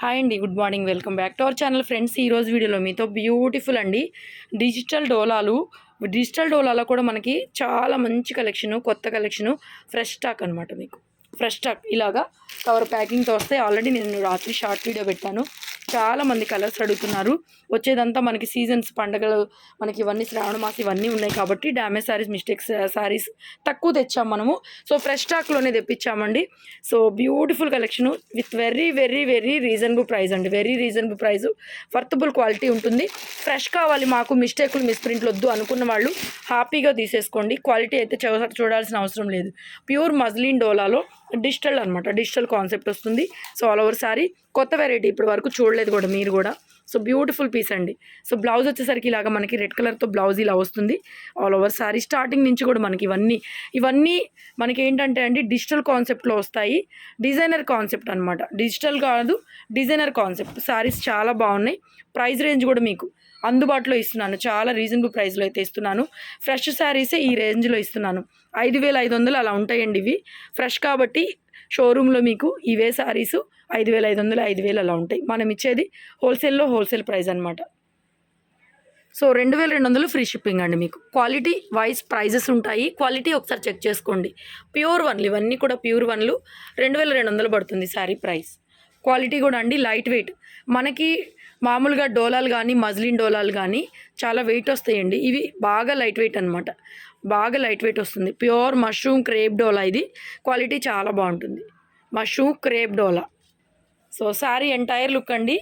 Hi అండి, good morning. Welcome back to our channel friends. ఈరోజు వీడియోలో మీతో బ్యూటిఫుల్ అండి డిజిటల్ డోలాలు. డిజిటల్ డోలాలో కూడా మనకి చాలా మంచి కలెక్షను, కొత్త కలెక్షను, ఫ్రెష్ స్టాక్ అనమాట. మీకు ఫ్రెష్ స్టాక్ ఇలాగా కవర్ ప్యాకింగ్తో వస్తే. ఆల్రెడీ నేను రాత్రి షార్ట్ వీడియో పెట్టాను. చాలామంది కలర్స్ అడుగుతున్నారు. వచ్చేదంతా మనకి సీజన్స్, పండగలు, మనకి ఇవన్నీ శ్రావణ మాసం ఇవన్నీ ఉన్నాయి కాబట్టి డ్యామేజ్ శారీస్, మిస్టేక్స్ శారీస్ తక్కువ తెచ్చాము మనము. సో ఫ్రెష్ స్టాక్లోనే తెప్పించామండి. So beautiful collection with very very very reasonable price అండి. Very reasonable price, worthable quality ఉంటుంది. ఫ్రెష్ కావాలి మాకు, మిస్టేకులు మిస్ప్రింట్లు వద్దు అనుకున్న వాళ్ళు హ్యాపీగా తీసేసుకోండి. క్వాలిటీ అయితే చూడాల్సిన అవసరం లేదు. ప్యూర్ మజ్లిన్ డోలాలో డిజిటల్ అనమాట, డిజిటల్ కాన్సెప్ట్ వస్తుంది. సో ఆల్ ఓవర్ సారీ కొత్త వెరైటీ, ఇప్పటి వరకు చూడలేదు కూడా మీరు కూడా. సో బ్యూటిఫుల్ పీస్ అండి. సో బ్లౌజ్ వచ్చేసరికి ఇలాగ మనకి రెడ్ కలర్తో బ్లౌజ్ ఇలా వస్తుంది. ఆల్ ఓవర్ సారీ స్టార్టింగ్ నుంచి కూడా మనకి ఇవన్నీ మనకి ఏంటంటే అండి డిజిటల్ కాన్సెప్ట్లో వస్తాయి. డిజైనర్ కాన్సెప్ట్ అనమాట, డిజిటల్ కాదు డిజైనర్ కాన్సెప్ట్. సారీస్ చాలా బాగున్నాయి. ప్రైస్ రేంజ్ కూడా మీకు అందుబాటులో ఇస్తున్నాను. చాలా రీజనబుల్ ప్రైస్లో అయితే ఇస్తున్నాను. ఫ్రెష్ శారీసే ఈ రేంజ్లో ఇస్తున్నాను. 5,500 అలా ఉంటాయండి. ఇవి ఫ్రెష్ కాబట్టి షోరూంలో మీకు ఇవే శారీసు 5,500, 5,000 అలా ఉంటాయి. మనం ఇచ్చేది హోల్సేల్ ప్రైస్ అనమాట. సో 2,200 ఫ్రీ షిప్పింగ్ అండి. మీకు క్వాలిటీ వైజ్ ప్రైజెస్ ఉంటాయి. క్వాలిటీ ఒకసారి చెక్ చేసుకోండి. ప్యూర్ వన్లు ఇవన్నీ కూడా ప్యూర్ వన్లు. 2,200 పడుతుంది శారీ ప్రైస్. క్వాలిటీ కూడా అండి లైట్ వెయిట్. మనకి మామూలుగా డోలాలు కానీ, మజ్లిన్ డోలాలు కానీ చాలా వెయిట్ వస్తాయండి. ఇవి బాగా లైట్ వెయిట్ అనమాట. బాగా లైట్ వెయిట్ వస్తుంది. ప్యూర్ మష్రూమ్ క్రేప్ డోలా. ఇది క్వాలిటీ చాలా బాగుంటుంది. మష్రూమ్ క్రేప్ డోలా. సో శారీ ఎంటైర్ లుక్ అండి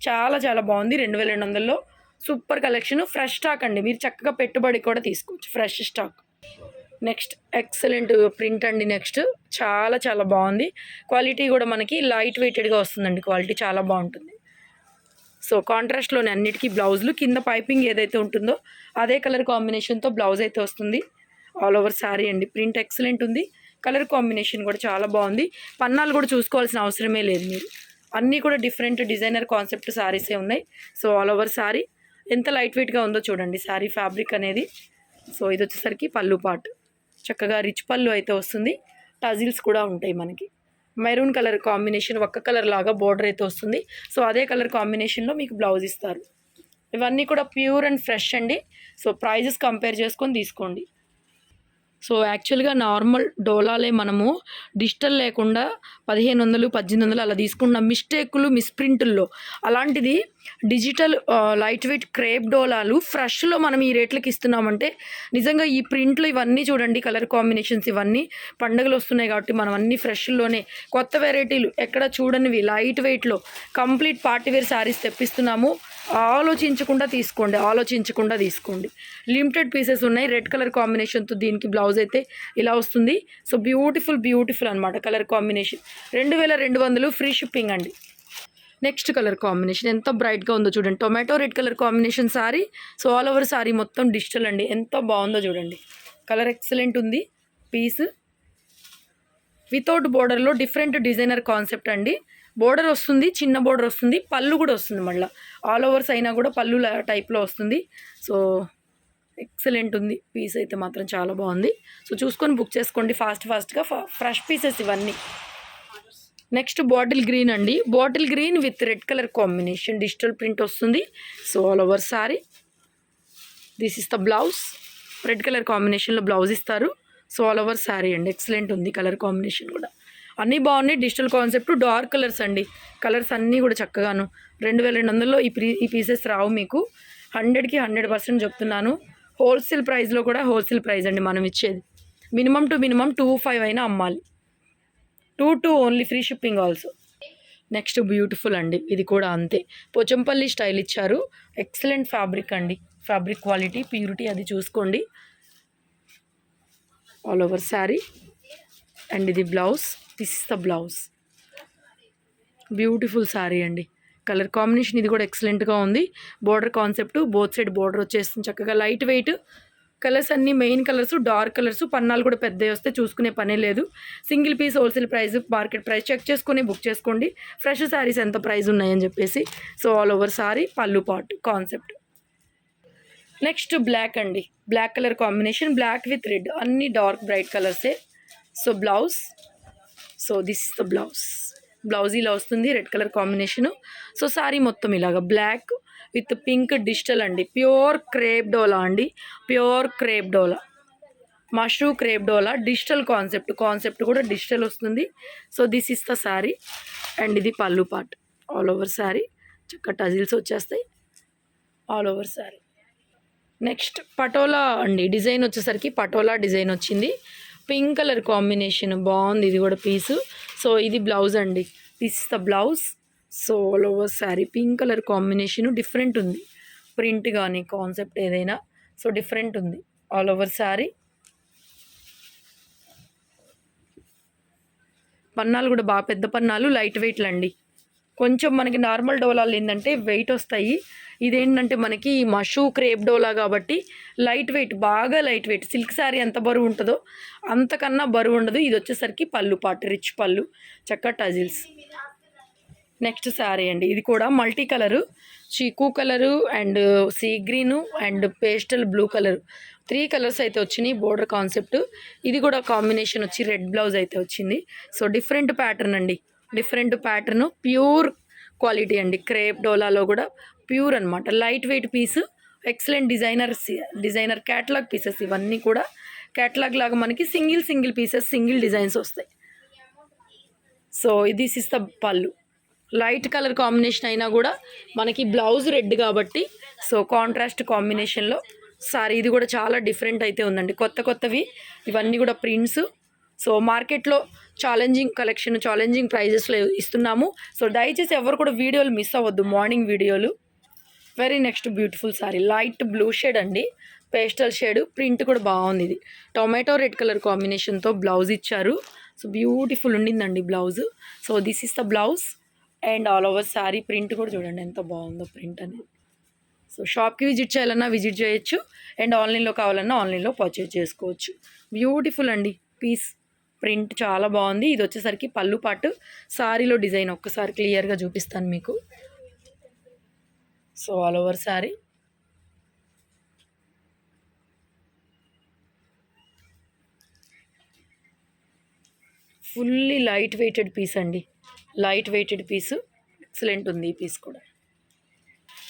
చాలా చాలా బాగుంది. 2,200లో సూపర్ కలెక్షన్. ఫ్రెష్ స్టాక్ అండి. మీరు చక్కగా పెట్టుబడి కూడా తీసుకోవచ్చు. Fresh stock. Next excellent print అండి. నెక్స్ట్ చాలా చాలా బాగుంది. క్వాలిటీ కూడా మనకి లైట్ వెయిటెడ్గా వస్తుందండి. క్వాలిటీ చాలా బాగుంటుంది. సో కాంట్రాస్ట్లోనే అన్నిటికీ బ్లౌజులు, కింద పైపింగ్ ఏదైతే ఉంటుందో అదే కలర్ కాంబినేషన్తో బ్లౌజ్ అయితే వస్తుంది. ఆల్ ఓవర్ శారీ అండి. ప్రింట్ ఎక్సలెంట్ ఉంది. కలర్ కాంబినేషన్ కూడా చాలా బాగుంది. పన్నాలు కూడా చూసుకోవాల్సిన అవసరమే లేదు మీరు. అన్నీ కూడా డిఫరెంట్ డిజైనర్ కాన్సెప్ట్ శారీసే ఉన్నాయి. సో ఆల్ ఓవర్ శారీ ఎంత లైట్ వెయిట్గా ఉందో చూడండి శారీ ఫ్యాబ్రిక్ అనేది. సో ఇది వచ్చేసరికి పళ్ళు పార్ట్. చక్కగా రిచ్ పళ్ళు అయితే వస్తుంది. టజిల్స్ కూడా ఉంటాయి మనకి. మెరూన్ కలర్ కాంబినేషన్, ఒక్క కలర్ లాగా బోర్డర్ అయితే వస్తుంది. సో అదే కలర్ కాంబినేషన్లో మీకు బ్లౌజ్ ఇస్తారు. ఇవన్నీ కూడా ప్యూర్ అండ్ ఫ్రెష్ అండి. సో ప్రైజెస్ కంపేర్ చేసుకొని తీసుకోండి. సో యాక్చువల్గా నార్మల్ డోలాలే మనము డిజిటల్ లేకుండా 1,500, 1,800 అలా తీసుకున్న మిస్టేకులు మిస్ప్రింటుల్లో. అలాంటిది డిజిటల్ లైట్ వెయిట్ క్రేప్ డోలాలు ఫ్రెష్లో మనం ఈ రేట్లకి ఇస్తున్నామంటే నిజంగా ఈ ప్రింట్లు ఇవన్నీ చూడండి, కలర్ కాంబినేషన్స్ ఇవన్నీ పండుగలు వస్తున్నాయి కాబట్టి మనం అన్ని ఫ్రెష్లోనే కొత్త వెరైటీలు ఎక్కడ చూడనివి లైట్ వెయిట్లో కంప్లీట్ పార్టీవేర్ శారీస్ తెప్పిస్తున్నాము. ఆలోచించకుండా తీసుకోండి. లిమిటెడ్ పీసెస్ ఉన్నాయి. రెడ్ కలర్ కాంబినేషన్తో దీనికి బ్లౌజ్ అయితే ఇలా వస్తుంది. సో బ్యూటిఫుల్ అనమాట కలర్ కాంబినేషన్. 2,200 ఫ్రీ షిప్పింగ్ అండి. నెక్స్ట్ కలర్ కాంబినేషన్ ఎంత బ్రైట్గా ఉందో చూడండి. Tomato red colour combination sari. So all over sari మొత్తం డిజిటల్ అండి. ఎంత బాగుందో చూడండి. కలర్ ఎక్సలెంట్ ఉంది. పీస్ వితౌట్ బోర్డర్లో డిఫరెంట్ డిజైనర్ కాన్సెప్ట్ అండి. బోర్డర్ వస్తుంది, చిన్న బోర్డర్ వస్తుంది, పళ్ళు కూడా వస్తుంది. మళ్ళీ ఆల్ ఓవర్స్ అయినా కూడా పళ్ళు టైప్లో వస్తుంది. సో ఎక్సలెంట్ ఉంది. పీస్ అయితే మాత్రం చాలా బాగుంది. సో చూసుకొని బుక్ చేసుకోండి ఫాస్ట్గా. ఫ్రెష్ పీసెస్ ఇవన్నీ. నెక్స్ట్ బాటిల్ గ్రీన్ అండి. Bottle green with red colour combination digital print వస్తుంది. So all over saree. This is the blouse. Red colour కాంబినేషన్లో బ్లౌజ్ ఇస్తారు. సో ఆల్ ఓవర్ శారీ అండి. ఎక్సలెంట్ ఉంది కలర్ కాంబినేషన్ కూడా. అన్నీ బాగున్నాయి. డిజిటల్ కాన్సెప్ట్, డార్క్ కలర్స్ అండి. కలర్స్ అన్నీ కూడా చక్కగాను. 2,200లో ఈ పీసెస్ రావు మీకు. 100కి 100% చెప్తున్నాను. హోల్సేల్ ప్రైస్లో కూడా హోల్సేల్ ప్రైస్ అండి మనం ఇచ్చేది. మినిమం టు మినిమం 2,500 అయినా అమ్మాలి. 2 only free shipping also. Next beautiful అండి. ఇది కూడా అంతే. పోచంపల్లి స్టైల్ ఇచ్చారు. ఎక్సలెంట్ ఫ్యాబ్రిక్ అండి. ఫ్యాబ్రిక్ క్వాలిటీ, ప్యూరిటీ అది చూసుకోండి. ఆల్ ఓవర్ శారీ అండ్ ఇది blouse. This is the blouse. Beautiful sari అండి. కలర్ కాంబినేషన్ ఇది కూడా ఎక్సలెంట్గా ఉంది. Border concept, both side border వచ్చేస్తుంది. చక్కగా లైట్ వెయిట్ కలర్స్ అన్నీ మెయిన్ కలర్స్, డార్క్ కలర్స్. పన్నాలు కూడా పెద్దవి వస్తే చూసుకునే పనే లేదు. Single piece wholesale price, market price check చేసుకొని బుక్ చేసుకోండి. ఫ్రెష్ శారీస్ ఎంత ప్రైస్ ఉన్నాయని చెప్పేసి. సో ఆల్ ఓవర్ శారీ పళ్ళు పార్ట్ కాన్సెప్ట్. నెక్స్ట్ బ్లాక్ అండి. Black colour combination, black with red, అన్ని డార్క్ బ్రైట్ కలర్సే. So blouse. So this is the blouse. Blouse ఇలా వస్తుంది, red colour combination. So saree మొత్తం ఇలాగ బ్లాక్ విత్ పింక్ డిజిటల్ అండి. Pure crepe డోలా అండి, ప్యూర్ క్రేప్ డోలా, మష్రూ క్రేప్ డోలా డిజిటల్ కాన్సెప్ట్ కూడా డిజిటల్ వస్తుంది. So this is the sari and ఇది పళ్ళు పార్ట్. ఆల్ ఓవర్ శారీ చక్క టజిల్స్ వచ్చేస్తాయి all over sari. Next patola అండి, డిజైన్ వచ్చేసరికి పటోలా డిజైన్ వచ్చింది. పింక్ కలర్ కాంబినేషన్ బాగుంది, ఇది కూడా పీసు. సో ఇది బ్లౌజ్ అండి, this is the blouse. So all over sari pink colour combination different ఉంది, ప్రింట్ కానీ కాన్సెప్ట్ ఏదైనా సో డిఫరెంట్ ఉంది ఆల్ ఓవర్ శారీ. పన్నాలు కూడా బాగా పెద్ద పన్నాలు, లైట్ వెయిట్లు అండి. కొంచెం మనకి నార్మల్ డోలాలు ఏంటంటే వెయిట్ వస్తాయి, ఇదేంటంటే మనకి మషూ క్రేప్ డోలా కాబట్టి లైట్ వెయిట్, బాగా లైట్ వెయిట్. సిల్క్ శారీ ఎంత బరువు ఉంటుందో అంతకన్నా బరువు ఉండదు. ఇది వచ్చేసరికి పళ్ళు పాటు, రిచ్ పళ్ళు, చక్క టజిల్స్. నెక్స్ట్ శారీ అండి, ఇది కూడా మల్టీ కలరు, చీకు colour and sea green and pastel blue colour, 3 colours అయితే వచ్చినాయి బోర్డర్ కాన్సెప్ట్. ఇది కూడా కాంబినేషన్ వచ్చి రెడ్ బ్లౌజ్ అయితే వచ్చింది. సో డిఫరెంట్ ప్యాటర్న్ అండి, డిఫరెంట్ ప్యాటర్న్, ప్యూర్ క్వాలిటీ అండి. క్రేప్ డోలాలో కూడా ప్యూర్ అనమాట, light weight piece, excellent designer catalogue pieces. ఇవన్నీ కూడా క్యాటలాగ్ లాగా మనకి సింగిల్ పీసెస్, సింగిల్ డిజైన్స్ వస్తాయి. సో దిస్ ఇస్ ద పళ్ళు, లైట్ కలర్ కాంబినేషన్ అయినా కూడా మనకి బ్లౌజ్ రెడ్ కాబట్టి సో కాంట్రాస్ట్ కాంబినేషన్లో సారీ. ఇది కూడా చాలా డిఫరెంట్ అయితే ఉందండి, కొత్తవి ఇవన్నీ కూడా ప్రింట్స్. సో మార్కెట్లో ఛాలెంజింగ్ కలెక్షన్, ఛాలెంజింగ్ ప్రైజెస్లో ఇస్తున్నాము. సో దయచేసి ఎవరు కూడా వీడియోలు మిస్ అవ్వద్దు, మార్నింగ్ వీడియోలు. Very next beautiful sorry, light blue shade అండి, పేస్టల్ షేడ్, ప్రింట్ కూడా బాగుంది. ఇది టొమాటో రెడ్ కలర్ కాంబినేషన్తో బ్లౌజ్ ఇచ్చారు. సో బ్యూటిఫుల్ ఉండిందండి blouse. So this is the blouse and all over sari print కూడా చూడండి ఎంత బాగుందో ప్రింట్ అనేది. సో షాప్కి విజిట్ చేయాలన్నా విజిట్ చేయొచ్చు అండ్ ఆన్లైన్లో కావాలన్నా ఆన్లైన్లో పర్చేజ్ చేసుకోవచ్చు. బ్యూటిఫుల్ అండి పీస్, ప్రింట్ చాలా బాగుంది. ఇది వచ్చేసరికి పళ్ళు పాటు, శారీలో డిజైన్ ఒక్కసారి క్లియర్గా చూపిస్తాను మీకు. So all over sari fully light weighted piece అండి, లైట్ వెయిటెడ్ పీసు, ఎక్సలెంట్ ఉంది ఈ పీస్ కూడా.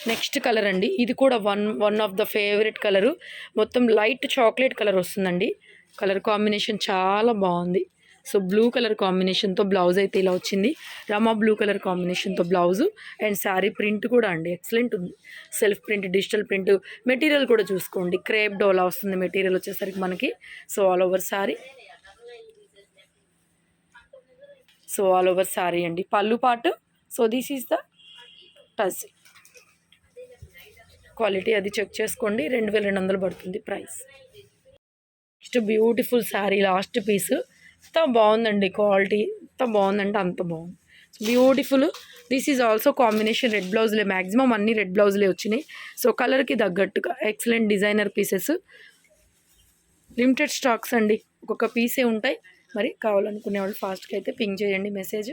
నెక్స్ట్ కలర్ అండి, ఇది కూడా one of the favourite colour, మొత్తం లైట్ చాక్లెట్ కలర్ వస్తుందండి. కలర్ కాంబినేషన్ చాలా బాగుంది. సో బ్లూ కలర్ కాంబినేషన్తో బ్లౌజ్ అయితే ఇలా వచ్చింది, రమా బ్లూ కలర్ కాంబినేషన్తో బ్లౌజు అండ్ శారీ ప్రింట్ కూడా అండి ఎక్సలెంట్ ఉంది. Self print, digital print, material కూడా చూసుకోండి, క్రేప్ డోలా వస్తుంది మెటీరియల్ వచ్చేసరికి మనకి. So all over saree, so all over saree అండి, పళ్ళు పాటు. సో దిస్ ఈజ్ ద టజ్. క్వాలిటీ అది చెక్ చేసుకోండి, 2200 పడుతుంది price. Next beautiful saree, last piece, ఎంత బాగుందండి క్వాలిటీ, ఎంత బాగుందంటే అంత బాగుంది. Beautiful. This is also combination red బ్లౌజ్లే, మ్యాక్సిమం అన్ని రెడ్ బ్లౌజ్లే వచ్చినాయి. సో కలర్కి తగ్గట్టుగా excellent designer pieces, limited stocks అండి, ఒక్కొక్క పీసే ఉంటాయి. మరి కావాలనుకునే వాళ్ళు ఫాస్ట్గా అయితే పింక్ చేయండి మెసేజ్,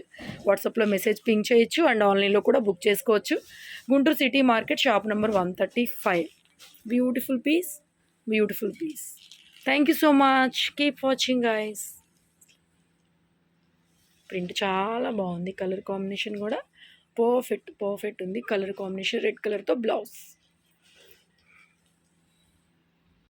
వాట్సాప్లో మెసేజ్ పింక్ చేయొచ్చు అండ్ ఆన్లైన్లో కూడా బుక్ చేసుకోవచ్చు. Guntur city market, shop number 135. Beautiful piece, beautiful piece. Thank you so much, keep watching guys. Print చాలా బాగుంది, కలర్ కాంబినేషన్ కూడా పర్ఫెక్ట్ ఉంది. కలర్ కాంబినేషన్ రెడ్ కలర్తో బ్లౌజ్.